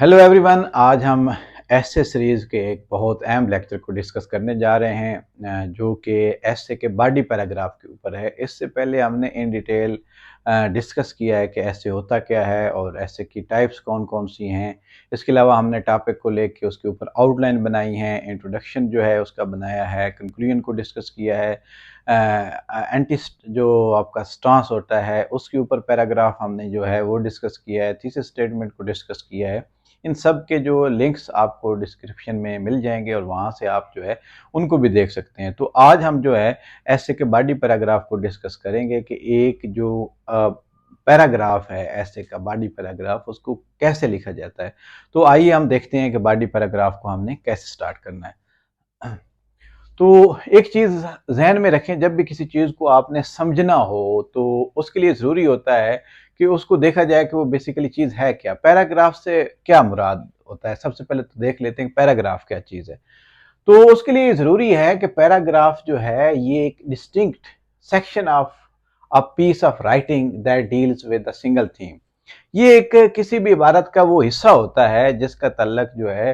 Hello everyone, आज हम एसे series के एक बहुत अहम लेक्चर को डिस्कस करने जा रहे हैं जो कि एसे के बॉडी पैराग्राफ के ऊपर है। इससे पहले हमने इन डिटेल डिस्कस किया है कि एसे होता क्या है और एसे की टाइप्स कौन कौन सी हैं। इसके अलावा हमने टॉपिक को लेके उसके ऊपर आउटलाइन बनाई है, इंट्रोडक्शन जो है उसका बनाया है, कंक्लूजन को डिस्कस किया है, एंटिस्ट जो आपका स्टांस होता है उसके ऊपर पैराग्राफ हमने जो है वो डिस्कस किया है, थीसिस स्टेटमेंट को डिस्कस किया है। इन सब के जो लिंक्स आपको डिस्क्रिप्शन में मिल जाएंगे और वहाँ से आप जो है उनको भी देख सकते हैं। तो आज हम जो है ऐसे के बॉडी पैराग्राफ को डिस्कस करेंगे कि एक जो पैराग्राफ है ऐसे का बॉडी पैराग्राफ उसको कैसे लिखा जाता है। तो आइए हम देखते हैं कि बॉडी पैराग्राफ को हमने कैसे स्टार्ट करना है। तो एक चीज़ ज़हन में रखें, जब भी किसी चीज़ को आपने समझना हो तो उसके लिए ज़रूरी होता है कि उसको देखा जाए कि वो बेसिकली चीज़ है क्या। पैराग्राफ से क्या मुराद होता है, सबसे पहले तो देख लेते हैं पैराग्राफ क्या चीज़ है। तो उसके लिए ज़रूरी है कि पैराग्राफ जो है ये एक distinct section of a piece of writing that deals with a single theme. ये एक किसी भी इबारत का वो हिस्सा होता है जिसका तल्लक जो है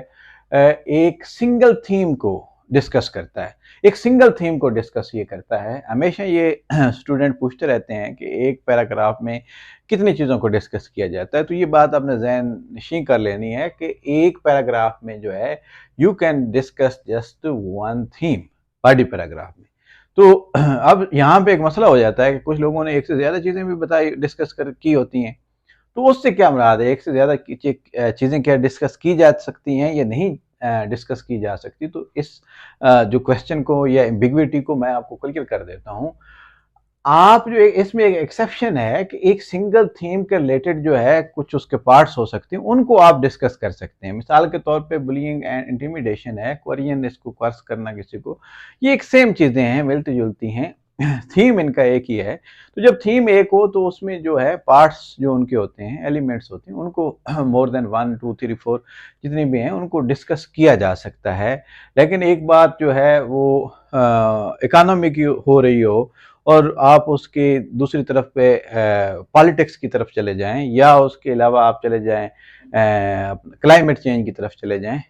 एक सिंगल थीम को डिस्कस करता है। एक सिंगल थीम को डिस्कस ये करता है। हमेशा ये स्टूडेंट पूछते रहते हैं कि एक पैराग्राफ में कितनी चीज़ों को डिस्कस किया जाता है। तो ये बात आपने ज़हन नशीं कर लेनी है कि एक पैराग्राफ में जो है you can discuss just one theme body paragraph में। तो अब यहाँ पे एक मसला हो जाता है कि कुछ लोगों ने एक से ज़्यादा चीज़ें भी बताई डिस्कस कर की होती हैं। तो उससे क्या मुराद है, एक से ज़्यादा चीज़ें क्या डिस्कस की जा सकती हैं या नहीं डिस्कस की जा सकती। तो इस जो क्वेश्चन को या एम्बिग्विटी को मैं आपको क्लियर कर देता हूँ। आप जो इसमें एक एक्सेप्शन है कि एक सिंगल थीम के रिलेटेड जो है कुछ उसके पार्ट्स हो सकते हैं, उनको आप डिस्कस कर सकते हैं। मिसाल के तौर पे बुलिंग एंड इंटिमिडेशन है, क्वेरियन इसको कर्स करना किसी को, ये एक सेम चीज़ें हैं, मिलती जुलती हैं। थीम इनका एक ही है। तो जब थीम एक हो तो उसमें जो है पार्ट्स जो उनके होते हैं, एलिमेंट्स होते हैं, उनको मोर देन 1 2 3 4 जितने भी हैं उनको डिस्कस किया जा सकता है। लेकिन एक बात जो है वो इकोनॉमी की हो रही हो और आप उसके दूसरी तरफ पे पॉलिटिक्स की तरफ चले जाएं या उसके अलावा आप चले जाएं क्लाइमेट चेंज की तरफ चले जाएं,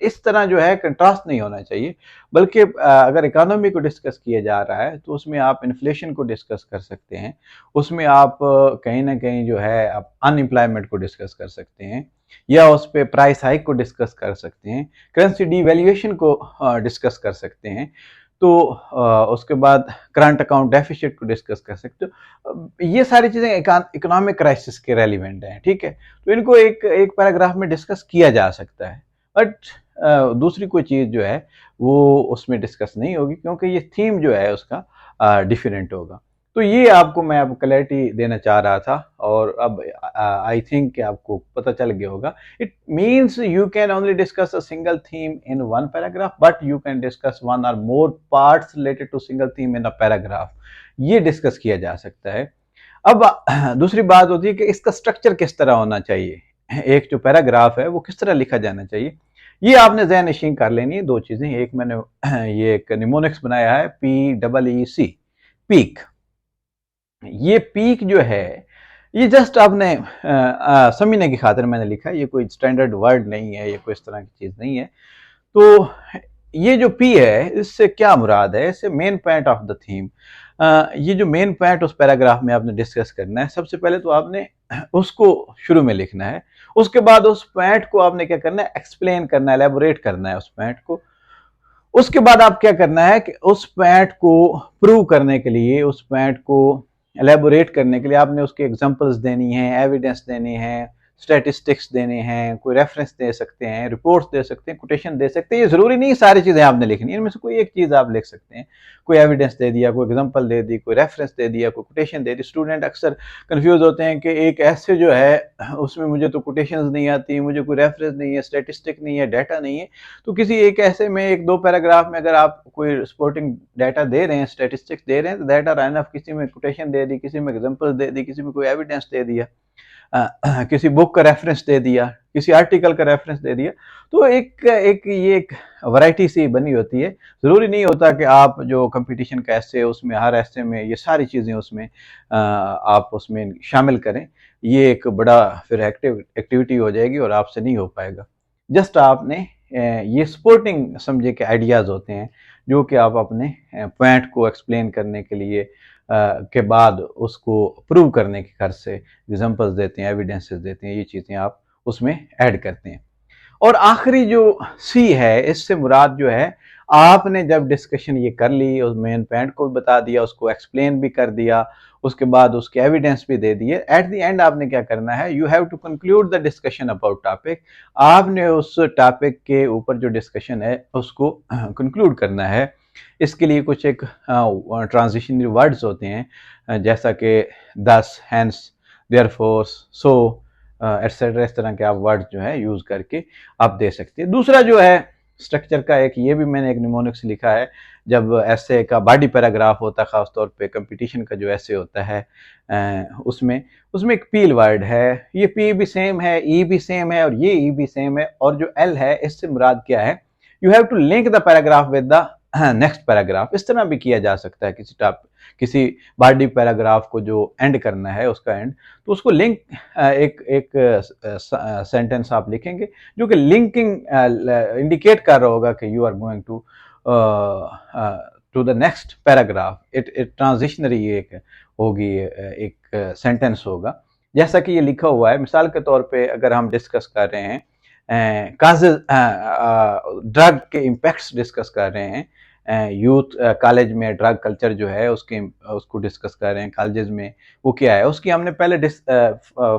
इस तरह जो है कंट्रास्ट नहीं होना चाहिए। बल्कि अगर इकोनॉमी को डिस्कस किया जा रहा है तो उसमें आप इन्फ्लेशन को डिस्कस कर सकते हैं। उसमें आप कहीं ना कहीं जो है आप अनएम्प्लॉयमेंट को डिस्कस कर सकते हैं या उस पर प्राइस हाइक को डिस्कस कर सकते हैं, करेंसी डिवैल्यूएशन को डिस्कस कर सकते हैं। तो उसके बाद करंट अकाउंट डेफिसिट को डिस्कस कर सकते हो। ये सारी चीज़ें इकोनॉमिक क्राइसिस के रेलिवेंट हैं, ठीक है। तो इनको एक एक पैराग्राफ में डिस्कस किया जा सकता है। बट दूसरी कोई चीज़ जो है वो उसमें डिस्कस नहीं होगी क्योंकि ये थीम जो है उसका डिफरेंट होगा। तो ये आपको मैं अब क्लैरिटी देना चाह रहा था और अब आई थिंक कि आपको पता चल गया होगा। It means you can only discuss a single theme in one paragraph but you can discuss one or more parts related to single theme in a paragraph. ये डिस्कस किया जा सकता है। अब दूसरी बात होती है कि इसका स्ट्रक्चर किस तरह होना चाहिए, एक जो पैराग्राफ है वो किस तरह लिखा जाना चाहिए। ये आपने ज़हन नशीं कर लेनी है। दो चीज़ें, एक मैंने ये एक निमोनिक्स बनाया है, PEEC, पीक। ये पीक जो है ये जस्ट आपने समझने की खातिर मैंने लिखा है, ये कोई स्टैंडर्ड वर्ड नहीं है, ये कोई इस तरह की चीज़ नहीं है। तो ये जो पी है इससे क्या मुराद है, इससे main point of the theme. ये जो मेन पॉइंट उस पैराग्राफ में आपने डिस्कस करना है, सबसे पहले तो आपने उसको शुरू में लिखना है। उसके बाद उस पॉइंट को आपने क्या करना है, एक्सप्लेन करना है, एलेबोरेट करना है उस पॉइंट को। उसके बाद आप क्या करना है कि उस पॉइंट को प्रूव करने के लिए, उस पॉइंट को एलेबोरेट करने के लिए आपने उसके एग्जांपल्स देनी है, एविडेंस देनी है, स्टैटिस्टिक्स देने हैं, कोई रेफरेंस दे सकते हैं, रिपोर्ट्स दे सकते हैं, कोटेशन दे सकते हैं। ये जरूरी नहीं सारी चीजें आपने लिखनी है, इनमें से कोई एक चीज आप लिख सकते हैं। कोई एविडेंस दे दिया, कोई एग्जांपल दे दी, कोई रेफरेंस दे दिया, कोई कोटेशन दे दी। स्टूडेंट अक्सर कंफ्यूज होते हैं कि एक ऐसे जो है उसमें मुझे तो कोटेशंस नहीं आती, मुझे कोई रेफरेंस नहीं है, स्टैटिस्टिक नहीं है, डाटा नहीं है। तो किसी एक ऐसे में एक दो पैराग्राफ में अगर आप कोई सपोर्टिंग डाटा दे रहे हैं, स्टैटिस्टिक्स दे रहे हैं, तो दैट आर एनफ। किसी में कोटेशन दे दी, किसी में एग्जांपल दे दी, किसी में कोई एविडेंस दे दिया। किसी बुक का रेफरेंस दे दिया, किसी आर्टिकल का रेफरेंस दे दिया, तो एक वैरायटी सी बनी होती है। ज़रूरी नहीं होता कि आप जो कंपटीशन का एस्से है उसमें हर एस्से में ये सारी चीज़ें उसमें आप उसमें शामिल करें। ये एक बड़ा फिर एक्टिविटी हो जाएगी और आपसे नहीं हो पाएगा। जस्ट आपने ये सपोर्टिंग समझे कि आइडियाज़ होते हैं, जो कि आप अपने पॉइंट को एक्सप्लेन करने के लिए के बाद उसको प्रूव करने की गर्ज से एग्जांपल्स देते हैं, एविडेंसेस देते हैं, ये चीज़ें आप उसमें ऐड करते हैं। और आखिरी जो सी है, इससे मुराद जो है, आपने जब डिस्कशन ये कर ली, उस मेन पॉइंट को भी बता दिया, उसको एक्सप्लेन भी कर दिया, उसके बाद उसके एविडेंस भी दे दिए, एट द एंड आपने क्या करना है, you have to conclude the discussion about topic. आपने उस टॉपिक के ऊपर जो डिस्कशन है उसको कंक्लूड करना है। इसके लिए कुछ एक ट्रांजिशनरी वर्ड्स होते हैं, जैसा कि दस, हैंस, देयरफॉर, सो, एटसेट्रा, इस तरह के आप वर्ड जो है यूज करके आप दे सकते हैं। दूसरा जो है स्ट्रक्चर का, एक ये भी मैंने एक निमोनिक्स लिखा है, जब ऐसे का बॉडी पैराग्राफ होता है, खासतौर पे कंपटीशन का जो ऐसे होता है, उसमें उसमें एक पील वर्ड है, ये पी भी सेम है, ई भी सेम है और ये ई भी सेम है, और जो एल है इससे मुराद क्या है, you have to link the paragraph with the next paragraph. इस तरह भी किया जा सकता है, किसी बॉडी पैराग्राफ को जो एंड करना है उसका एंड, तो उसको लिंक एक एक सेंटेंस आप लिखेंगे जो कि लिंकिंग इंडिकेट कर रहा होगा कि you are going to the next paragraph. It transitionary एक होगी, एक सेंटेंस होगा, जैसा कि ये लिखा हुआ है। मिसाल के तौर पे अगर हम डिस्कस कर रहे हैं काजेज, ड्रग के इम्पैक्ट्स डिस्कस कर रहे हैं, यूथ कॉलेज में ड्रग कल्चर जो है उसको डिस्कस कर रहे हैं, कॉलेजेस में वो क्या है उसकी हमने पहले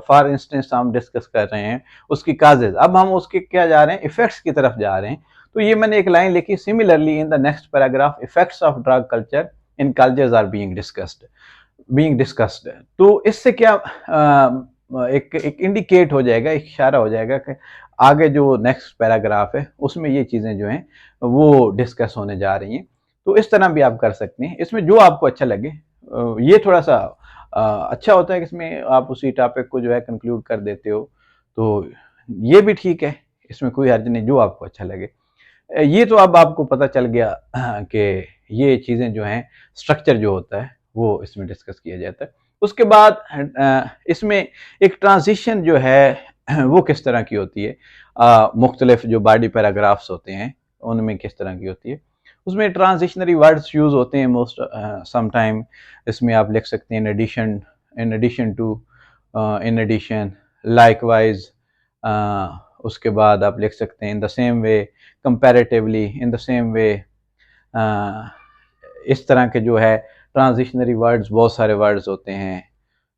फॉर इंस्टेंस हम डिस्कस कर रहे हैं उसकी काजेज, अब हम उसके क्या जा रहे हैं, इफेक्ट्स की तरफ जा रहे हैं। तो ये मैंने एक लाइन लिखी, similarly in the next paragraph effects of drug culture in colleges are being discussed. तो इससे क्या एक इंडिकेट हो जाएगा, एक इशारा हो जाएगा कि आगे जो नेक्स्ट पैराग्राफ है उसमें ये चीज़ें जो हैं वो डिस्कस होने जा रही हैं। तो इस तरह भी आप कर सकते हैं, इसमें जो आपको अच्छा लगे। ये थोड़ा सा अच्छा होता है कि इसमें आप उसी टॉपिक को जो है कंक्लूड कर देते हो, तो ये भी ठीक है, इसमें कोई हर्ज नहीं, जो आपको अच्छा लगे। ये तो अब आपको पता चल गया कि ये चीज़ें जो हैं, स्ट्रक्चर जो होता है वो इसमें डिस्कस किया जाता है। उसके बाद इसमें एक ट्रांजिशन जो है वो किस तरह की होती है, मुख्तलिफ जो बॉडी पैराग्राफ्स होते हैं उनमें किस तरह की होती है, उसमें ट्रांजिशनरी वर्ड्स यूज होते हैं मोस्ट समटाइम। इसमें आप लिख सकते हैं in addition to, in addition, likewise, उसके बाद आप लिख सकते हैं in the same way, comparatively, in the same way. इस तरह के जो है ट्रांजिशनरी वर्ड्स, बहुत सारे वर्ड्स होते हैं,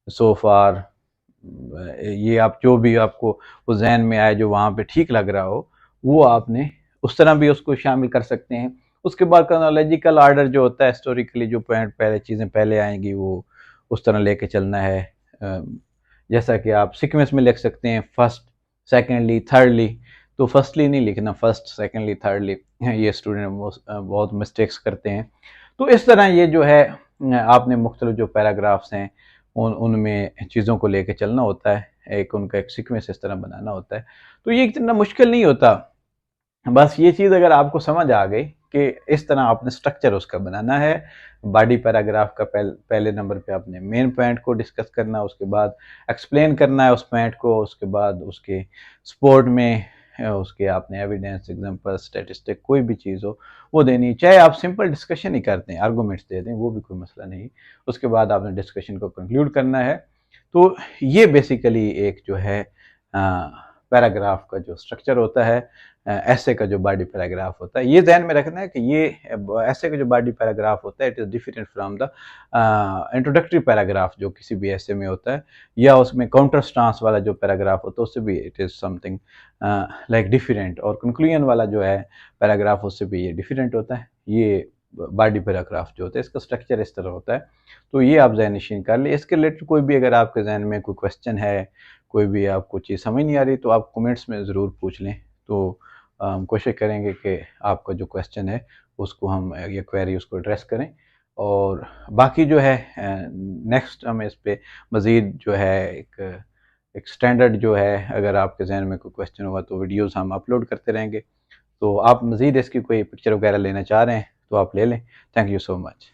सो फार, ये आप जो भी आपको वो जहन में आए, जो वहाँ पे ठीक लग रहा हो, वो आपने उस तरह भी उसको शामिल कर सकते हैं। उसके बाद क्रोनोलॉजिकल ऑर्डर जो होता है, हिस्टोरिकली जो पॉइंट पहले चीज़ें पहले आएंगी वो उस तरह लेके चलना है। जैसा कि आप सीक्वेंस में लिख सकते हैं, फर्स्ट, सेकेंडली, थर्डली। तो फर्स्टली नहीं लिखना, फर्स्ट, सेकेंडली, थर्डली, ये स्टूडेंट बहुत मिस्टेक्स करते हैं। तो इस तरह ये जो है आपने मुख्तलिफ जो पैराग्राफ्स हैं उनमें चीज़ों को लेके चलना होता है, एक उनका एक सीक्वेंस इस तरह बनाना होता है। तो ये इतना मुश्किल नहीं होता, बस ये चीज़ अगर आपको समझ आ गई कि इस तरह आपने स्ट्रक्चर उसका बनाना है। बॉडी पैराग्राफ का पहले नंबर पे आपने मेन पॉइंट को डिस्कस करना, उसके बाद एक्सप्लेन करना है उस पॉइंट को, उसके बाद उसके सपोर्ट में उसके आपने एविडेंस, एग्जांपल, स्टैटिस्टिक, कोई भी चीज़ हो वो देनी। चाहे आप सिंपल डिस्कशन ही करते हैं, आर्गूमेंट्स दे दें, वो भी कोई मसला नहीं। उसके बाद आपने डिस्कशन को कंक्लूड करना है। तो ये बेसिकली एक जो है पैराग्राफ का जो स्ट्रक्चर होता है, ऐसे का जो बॉडी पैराग्राफ होता है, ये ध्यान में रखना है कि ये ऐसे का जो बॉडी पैराग्राफ होता है it is different from the introductory paragraph जो किसी भी ऐसे में होता है, या उसमें काउंटर स्टांस वाला जो पैराग्राफ होता है उससे भी it is something like different, और कंक्लूजन वाला जो है पैराग्राफ उससे भी ये डिफरेंट होता है। ये बॉडी पैराग्राफ जो होता है इसका स्ट्रक्चर इस तरह होता है। तो ये आप ज़हन नशीन कर ले। इसके रिलेटेड कोई भी अगर आपके जहन में कोई क्वेश्चन है, कोई भी आपको चीज़ समझ नहीं आ रही, तो आप कमेंट्स में ज़रूर पूछ लें। तो हम कोशिश करेंगे कि आपका जो क्वेश्चन है उसको हम या क्वेरी उसको एड्रेस करें, और बाकी जो है नेक्स्ट हम इस पे मज़ीद जो है एक एक स्टैंडर्ड जो है, अगर आपके जहन में कोई क्वेश्चन होगा तो वीडियोस हम अपलोड करते रहेंगे। तो आप मज़ीद इसकी कोई पिक्चर वगैरह लेना चाह रहे हैं तो आप ले लें। Thank you so much.